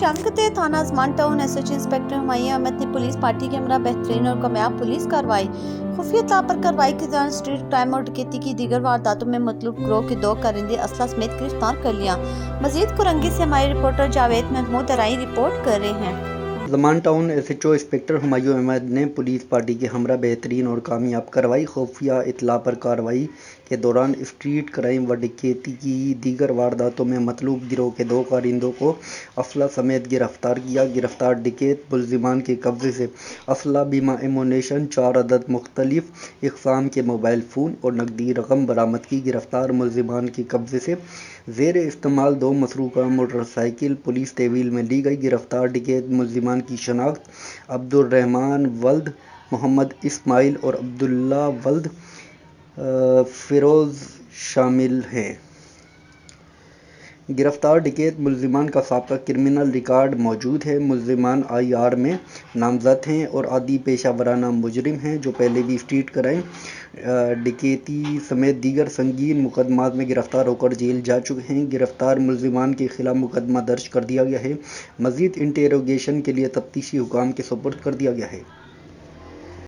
शंकत थाना Ajman town SHO inspector Humayun Ahmed ने police party के हमरा बेहतरीन और कामयाब पुलिस कार्रवाई खुफिया इत्तला पर कार्रवाई के दौरान स्ट्रीट क्राइम और डकैती की दीगर वारदातों में मतलूब गिरोह के 2 कारिंदे असला समेत गिरफ्तार कर लिया। मजीद कुरंगी से हमारे रिपोर्टर जावेद महमूद अराई रिपोर्ट कर रहे हैं। Zaman town SHO inspector Humayun Ahmed ने पुलिस पार्टी के हमरा बेहतरीन और कामयाब कार्रवाई खुफिया इत्तला पर कार्रवाई के दौरान स्ट्रीट क्राइम व डकैती की दीगर वारदातों में मतलूब गिरोह के 2 कारिंदों को असला समेत गिरफ्तार किया। गिरफ्तार डकैत मुलजिमान के कब्जे से असला, बीमा, एमुनेशन, 4 अदद मुख्तलिफ इक़साम के मोबाइल फ़ोन और नकदी रकम बरामद की। गिरफ्तार मुलजिमान के कब्जे से ज़ेर इस्तेमाल 2 मसरूका मोटरसाइकिल पुलिस तहवील में ली गई। गिरफ्तार डकैत मुलजिमान की शनाख्त अब्दुर्रहमान वल्द मोहम्मद इस्माइल और अब्दुल्ला वल्द फिरोज़ शामिल हैं। गिरफ्तार डकैत मुलजिमान का साबिक़ा क्रिमिनल रिकॉर्ड मौजूद है। मुलजिमान IR में नामज़द हैं और आदि पेशा वराना मुजरिम हैं जो पहले भी स्ट्रीट क्राइम, डकैती समेत दीगर संगीन मुकदमात में गिरफ्तार होकर जेल जा चुके हैं। गिरफ्तार मुलजिमान के खिलाफ मुकदमा दर्ज कर दिया गया है। मज़ीद इंटेरोगेशन के लिए तफ्तीशी हुकाम के सुपुर्द कर दिया गया है।